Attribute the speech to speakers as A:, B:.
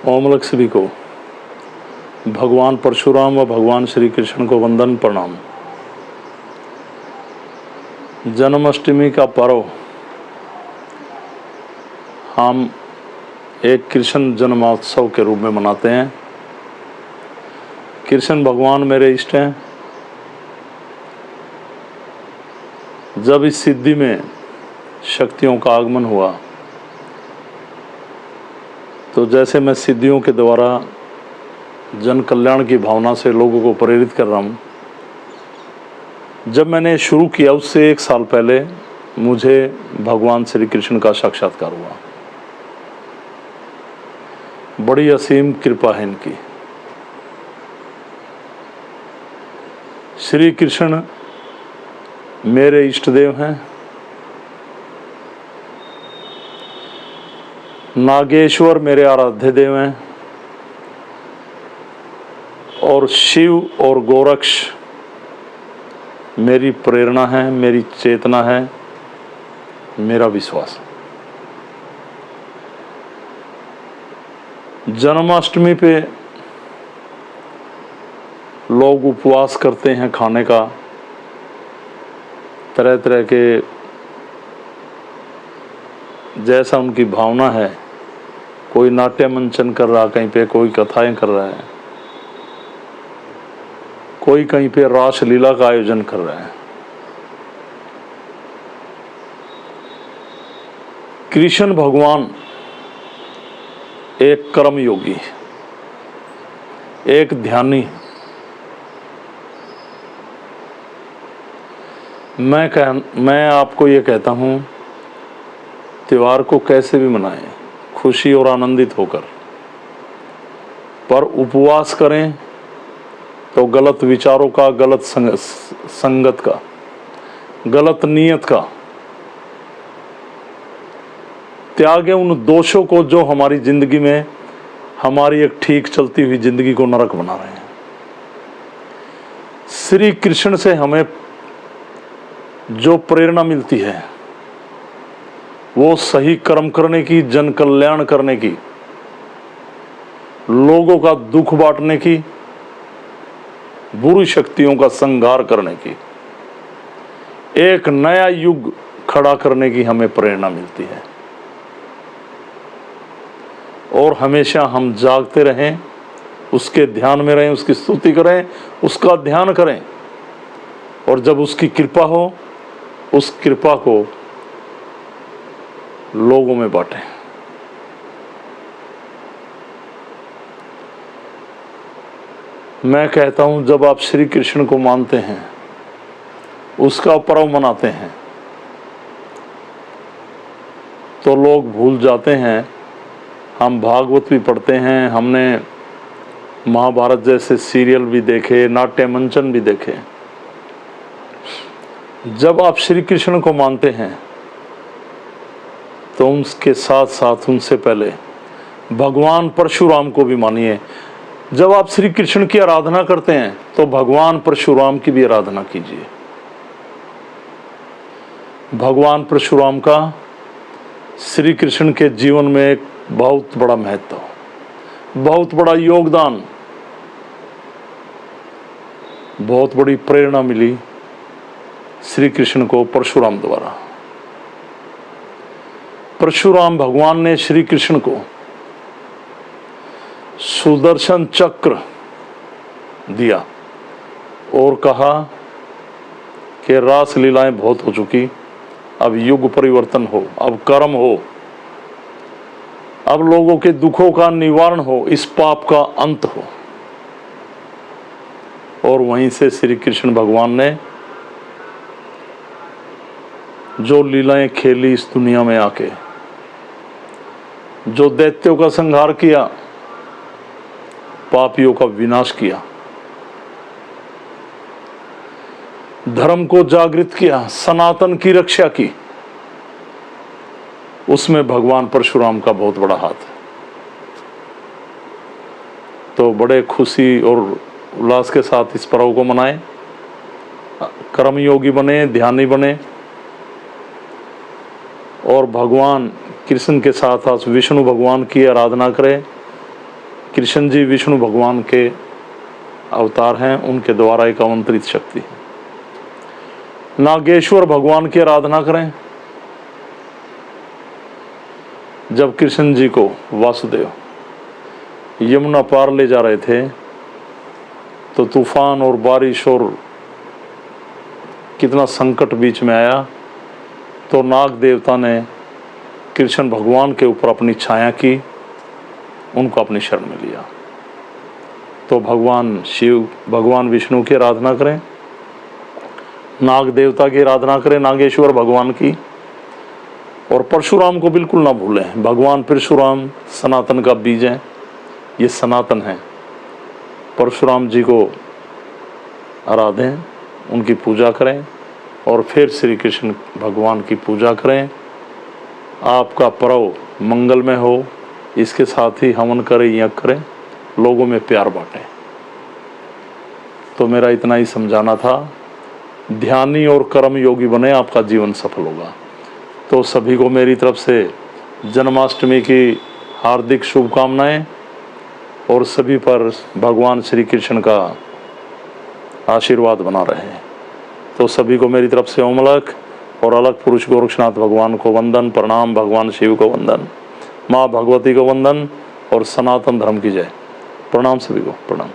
A: ओमलक सभी को भगवान परशुराम व भगवान श्री कृष्ण को वंदन प्रणाम। जन्माष्टमी का पर्व हम एक कृष्ण जन्मोत्सव के रूप में मनाते हैं। कृष्ण भगवान मेरे इष्ट हैं। जब इस सिद्धि में शक्तियों का आगमन हुआ तो जैसे मैं सिद्धियों के द्वारा जन कल्याण की भावना से लोगों को प्रेरित कर रहा हूँ, जब मैंने शुरू किया उससे 1 साल पहले मुझे भगवान श्री कृष्ण का साक्षात्कार हुआ। बड़ी असीम कृपा है इनकी। श्री कृष्ण मेरे इष्ट देव हैं। नागेश्वर मेरे आराध्य देव हैं और शिव और गोरक्ष मेरी प्रेरणा है, मेरी चेतना है, मेरा विश्वास। जन्माष्टमी पे लोग उपवास करते हैं खाने का, तरह तरह के जैसा उनकी भावना है। कोई नाट्य मंचन कर रहा, कहीं पे कोई कथाएं कर रहा है, कोई कहीं पे रास लीला का आयोजन कर रहा है। कृष्ण भगवान एक कर्म योगी, एक ध्यानी। मैं आपको ये कहता हूँ, त्योहार को कैसे भी मनाएं, खुशी और आनंदित होकर, पर उपवास करें तो गलत विचारों का, गलत संगत का, गलत नियत का त्यागे, उन दोषों को जो हमारी जिंदगी में हमारी एक ठीक चलती हुई जिंदगी को नरक बना रहे हैं। श्री कृष्ण से हमें जो प्रेरणा मिलती है वो सही कर्म करने की, जन कल्याण करने की, लोगों का दुख बांटने की, बुरी शक्तियों का संहार करने की, एक नया युग खड़ा करने की हमें प्रेरणा मिलती है। और हमेशा हम जागते रहें, उसके ध्यान में रहें, उसकी स्तुति करें, उसका ध्यान करें, और जब उसकी कृपा हो, उस कृपा को लोगों में बांटें। मैं कहता हूं, जब आप श्री कृष्ण को मानते हैं, उसका पर्व मनाते हैं, तो लोग भूल जाते हैं। हम भागवत भी पढ़ते हैं, हमने महाभारत जैसे सीरियल भी देखे, नाट्य मंचन भी देखे। जब आप श्री कृष्ण को मानते हैं तो उनके साथ साथ, उनसे पहले भगवान परशुराम को भी मानिए। जब आप श्री कृष्ण की आराधना करते हैं तो भगवान परशुराम की भी आराधना कीजिए। भगवान परशुराम का श्री कृष्ण के जीवन में एक बहुत बड़ा महत्व, बहुत बड़ा योगदान, बहुत बड़ी प्रेरणा मिली श्री कृष्ण को परशुराम द्वारा। परशुराम भगवान ने श्री कृष्ण को सुदर्शन चक्र दिया और कहा कि रास लीलाएं बहुत हो चुकी, अब युग परिवर्तन हो, अब कर्म हो, अब लोगों के दुखों का निवारण हो, इस पाप का अंत हो। और वहीं से श्री कृष्ण भगवान ने जो लीलाएं खेली इस दुनिया में आके, जो दैत्यों का संहार किया, पापियों का विनाश किया, धर्म को जागृत किया, सनातन की रक्षा की, उसमें भगवान परशुराम का बहुत बड़ा हाथ है। तो बड़े खुशी और उल्लास के साथ इस पर्व को मनाएं, कर्मयोगी बने, ध्यानी बने, और भगवान कृष्ण के साथ साथ विष्णु भगवान की आराधना करें, कृष्ण जी विष्णु भगवान के अवतार हैं, उनके द्वारा एक आमंत्रित शक्ति है। नागेश्वर भगवान की आराधना करें। जब कृष्ण जी को वासुदेव यमुना पार ले जा रहे थे तो तूफान और बारिश और कितना संकट बीच में आया, तो नाग देवता ने कृष्ण भगवान के ऊपर अपनी छाया की, उनको अपनी शरण में लिया। तो भगवान शिव, भगवान विष्णु की आराधना करें, नाग देवता की आराधना करें, नागेश्वर भगवान की। और परशुराम को बिल्कुल ना भूलें। भगवान परशुराम सनातन का बीज है, ये सनातन है। परशुराम जी को आराधें, उनकी पूजा करें और फिर श्री कृष्ण भगवान की पूजा करें। आपका पर्व मंगलमय हो, इसके साथ ही हवन करें, यज्ञ करें, लोगों में प्यार बांटें। तो मेरा इतना ही समझाना था। ध्यानी और कर्म योगी बने, आपका जीवन सफल होगा। तो सभी को मेरी तरफ से जन्माष्टमी की हार्दिक शुभकामनाएं और सभी पर भगवान श्री कृष्ण का आशीर्वाद बना रहे। तो सभी को मेरी तरफ से ओम अलख और अलख पुरुष गोरक्षनाथ भगवान को वंदन, प्रणाम। भगवान शिव को वंदन, माँ भगवती को वंदन और सनातन धर्म की जय। प्रणाम सभी को, प्रणाम।